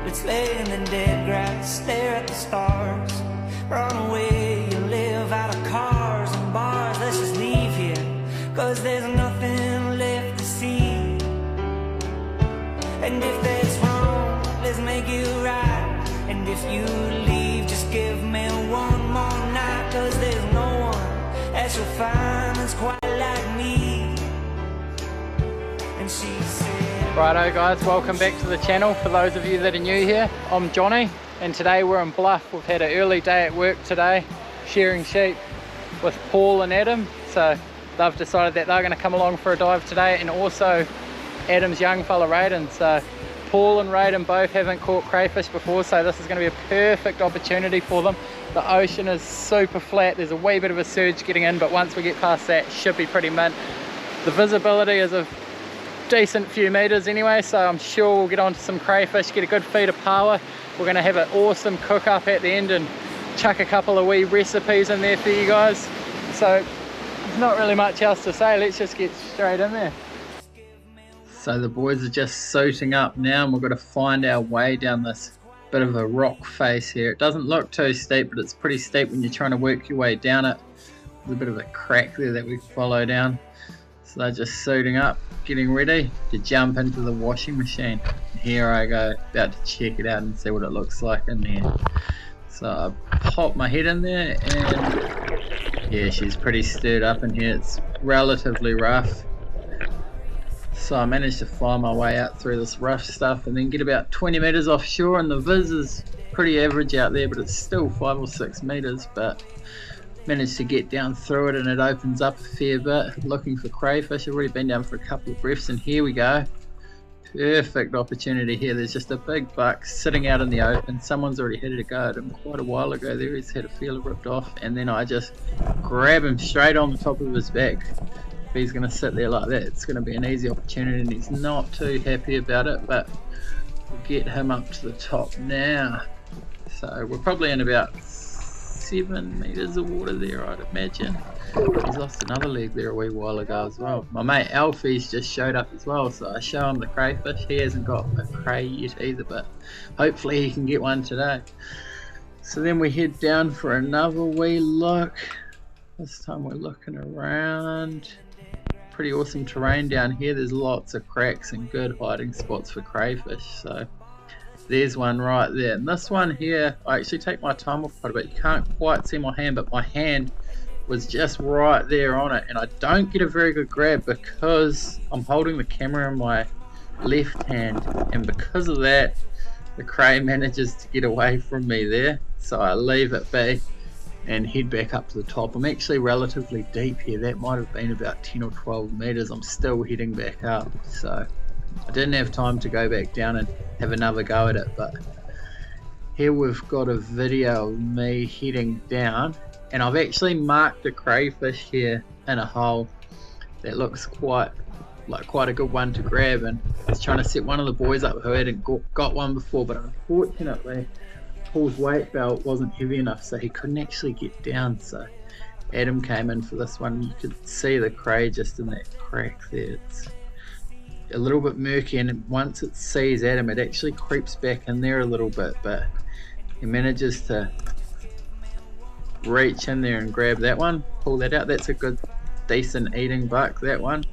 Let's lay in the dead grass, stare at the stars. Run away, you live out of cars and bars. Let's just leave here, cause there's nothing left to see. And if that's wrong, let's make it right. And if you leave, just give me one more night. Cause there's no one that you'll find that's quite like me. And she said, Righto guys, welcome back to the channel. For those of you that are new here, I'm Johnny, and today we're in Bluff. We've had an early day at work today, shearing sheep with Paul and Adam. So they've decided that they're going to come along for a dive today, and also Adam's young fella Raiden. So Paul and Raiden both haven't caught crayfish before, so this is going to be a perfect opportunity for them. The ocean is super flat, there's a wee bit of a surge getting in, but once we get past that, should be pretty mint. The visibility is a decent few meters anyway, so I'm sure we'll get onto some crayfish, get a good feed of Paua. We're going to have an awesome cook up at the end and chuck a couple of wee recipes in there for you guys. So there's not really much else to say, let's just get straight in there. So the boys are just suiting up now, and we're going to find our way down this bit of a rock face here. It doesn't look too steep, but it's pretty steep when you're trying to work your way down it. There's a bit of a crack there that we follow down. So they're just suiting up, getting ready to jump into the washing machine. Here I go, about to check it out and see what it looks like in there. So I pop my head in there, and yeah, she's pretty stirred up in here. It's relatively rough. So I managed to find my way out through this rough stuff and then get about 20 meters offshore, and the viz is pretty average out there, but it's still 5 or 6 meters, but managed to get down through it, and it opens up a fair bit. Looking for crayfish. I've already been down for a couple of breaths, and here we go. Perfect opportunity here. There's just a big buck sitting out in the open. Someone's already had a go at him quite a while ago there. He's had a feeler ripped off, and then I just grab him straight on the top of his back. If he's going to sit there like that, it's going to be an easy opportunity, and he's not too happy about it, but we'll get him up to the top now. So we're probably in about 7 meters of water there, I'd imagine. He's lost another leg there a wee while ago as well. My mate Alfie's just showed up as well, so I show him the crayfish. He hasn't got a cray yet either, but hopefully he can get one today. So then we head down for another wee look. This time we're looking around. Pretty awesome terrain down here. There's lots of cracks and good hiding spots for crayfish. So there's one right there, and this one here, I actually take my time off quite a bit. You can't quite see my hand, but my hand was just right there on it, and I don't get a very good grab because I'm holding the camera in my left hand, and because of that the cray manages to get away from me there. So I leave it be and head back up to the top. I'm actually relatively deep here. That might have been about 10 or 12 meters. I'm still heading back up, so I didn't have time to go back down and have another go at it. But here we've got a video of me heading down, and I've actually marked a crayfish here in a hole that looks quite a good one to grab, and I was trying to set one of the boys up who hadn't got one before, but unfortunately Paul's weight belt wasn't heavy enough, so he couldn't actually get down. So Adam came in for this one. You could see the cray just in that crack there. It's a little bit murky, and once it sees Adam, it actually creeps back in there a little bit, but he manages to reach in there and grab that one, pull that out. That's a good decent eating buck, that one.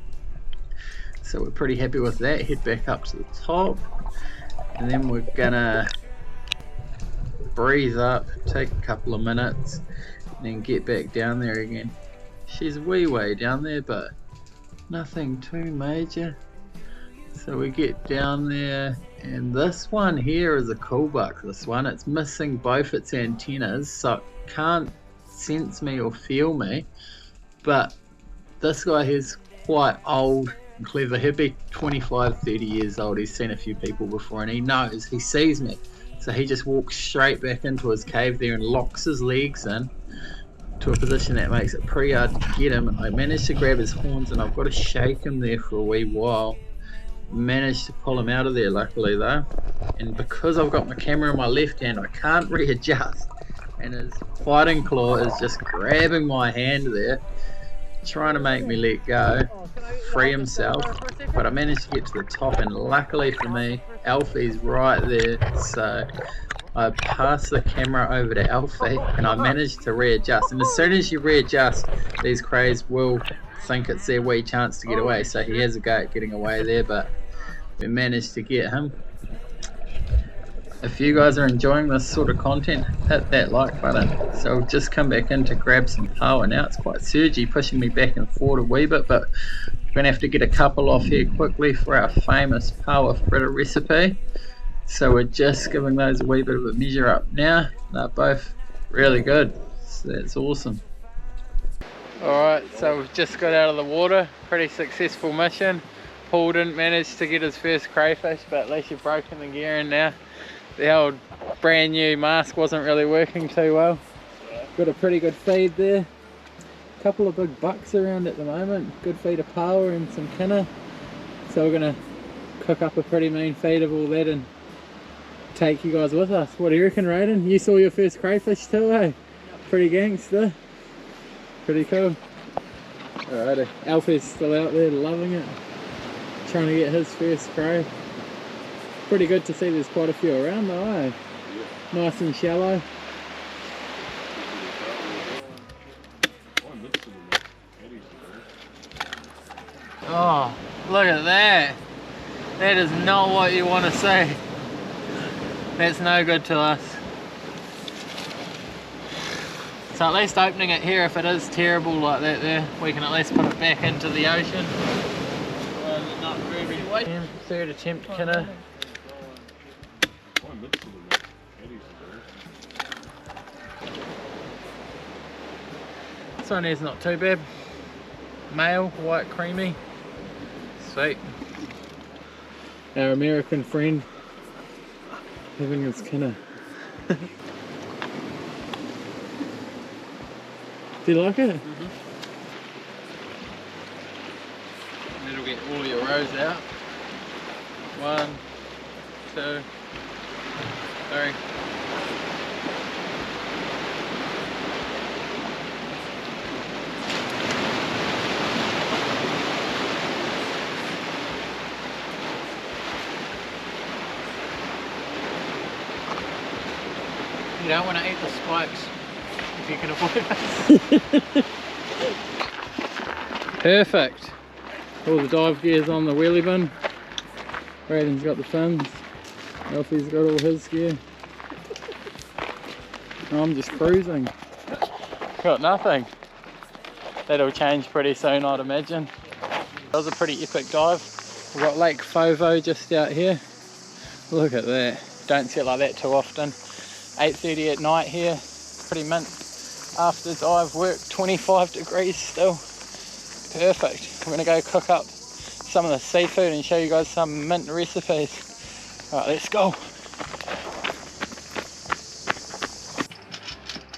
So we're pretty happy with that. Head back up to the top, and then we're gonna breathe up, take a couple of minutes, and then get back down there again. She's wee way down there, but nothing too major. So we get down there, and this one here is a cool buck. This one, it's missing both its antennas, so it can't sense me or feel me, but this guy is quite old and clever. He'd be 25-30 years old. He's seen a few people before, and he knows, he sees me. So he just walks straight back into his cave there and locks his legs in to a position that makes it pretty hard to get him. And I managed to grab his horns, and I've got to shake him there for a wee while. Managed to pull him out of there luckily though. And because I've got my camera in my left hand, I can't readjust. And his fighting claw is just grabbing my hand there. trying to make me let go, free himself, but I managed to get to the top, and luckily for me, Alfie's right there, so I passed the camera over to Alfie and I managed to readjust. And as soon as you readjust, these crays will think it's their wee chance to get away, so he has a go at getting away there, but we managed to get him. If you guys are enjoying this sort of content, hit that like button. So I've just come back in to grab some Paua. Now it's quite surgy, pushing me back and forward a wee bit, but we're going to have to get a couple off here quickly for our famous Paua fritter recipe. So we're just giving those a wee bit of a measure up now. They're both really good, so that's awesome. Alright, so we've just got out of the water, pretty successful mission. Paul didn't manage to get his first crayfish, but at least you've broken the gearing now. The old brand new mask wasn't really working too well. Got a pretty good feed there. A couple of big bucks around at the moment. Good feed of Paua and some kinna. So we're gonna cook up a pretty mean feed of all that and take you guys with us. What do you reckon, Raiden? You saw your first crayfish too, eh? Pretty gangster. Pretty cool. Alrighty. Alfie's still out there loving it. Trying to get his first cray. Pretty good to see there's quite a few around though, eh? Yeah. Nice and shallow. Oh, look at that. That is not what you want to see. That's no good to us. So at least opening it here, if it is terrible like that there, we can at least put it back into the ocean. Not really. Third attempt, kinda. This one is not too bad. Male, white, creamy. Sweet. Our American friend having his kinda. Do you like it? Mm-hmm. That'll get all your rows out. 1, 2, 3. You don't want to eat the spikes if you can avoid it. Perfect. All the dive gear's on the wheelie bin. Braden's got the fins. Alfie's got all his gear. I'm just cruising. Got nothing. That'll change pretty soon, I'd imagine. That was a pretty epic dive. We've got Lake Fovo just out here. Look at that. Don't see it like that too often. 8:30 at night here. Pretty mint. After dive work, 25 degrees still. Perfect. We're gonna go cook up some of the seafood and show you guys some mint recipes. Alright, let's go.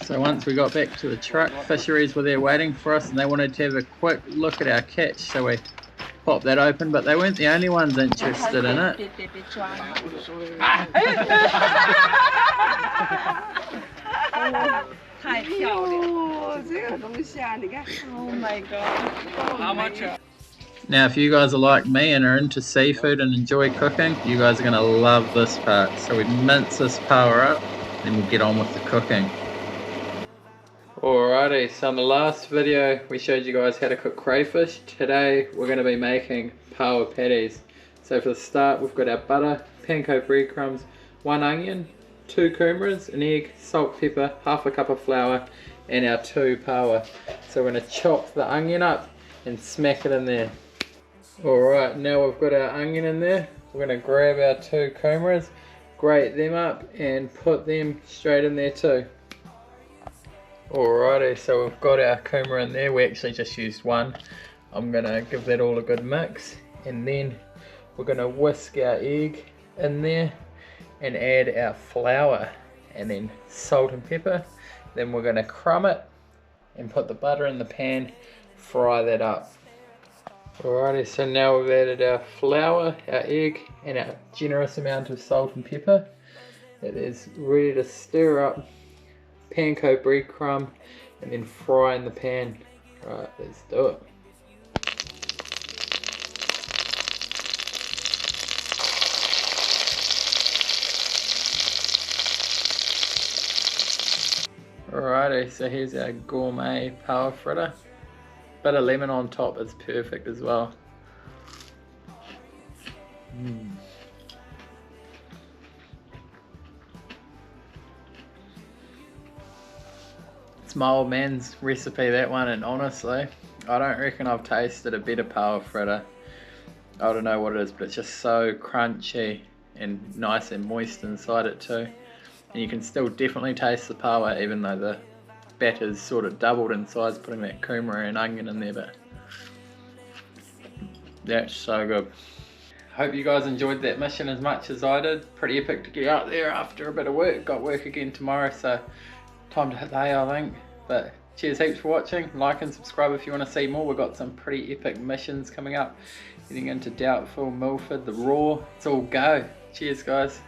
So once we got back to the truck, fisheries were there waiting for us and they wanted to have a quick look at our catch, so we popped that open, but they weren't the only ones interested in it. Oh my god. How much? Now if you guys are like me and are into seafood and enjoy cooking, you guys are going to love this part. So we mince this Paua up, then we'll get on with the cooking. Alrighty, so in the last video we showed you guys how to cook crayfish. Today we're going to be making Paua patties. So for the start we've got our butter, panko breadcrumbs, 1 onion, 2 kumaras, an egg, salt, pepper, half a cup of flour and our 2 Paua. So we're going to chop the onion up and smack it in there. Alright, now we've got our onion in there. We're going to grab our 2 kumaras, grate them up and put them straight in there too. Alrighty, so we've got our kumara in there. We actually just used 1. I'm going to give that all a good mix and then we're going to whisk our egg in there and add our flour and then salt and pepper. Then we're going to crumb it and put the butter in the pan, fry that up. Alrighty, so now we've added our flour, our egg and our generous amount of salt and pepper. It is ready to stir up panko breadcrumb and then fry in the pan. Right, let's do it. Alrighty, so here's our gourmet Paua fritter. Bit of lemon on top is perfect as well. It's my old man's recipe, that one, and honestly, I don't reckon I've tasted a better Paua fritter. I don't know what it is, but it's just so crunchy and nice and moist inside it too. And you can still definitely taste the Paua even though the batter's sort of doubled in size, putting that kumara and onion in there, but that's so good. Hope you guys enjoyed that mission as much as I did. Pretty epic to get out there after a bit of work. Got work again tomorrow, so time to hit the hay, I think. But cheers heaps for watching. Like and subscribe if you want to see more. We've got some pretty epic missions coming up. Getting into Doubtful, Milford, the Raw. It's all go. Cheers guys.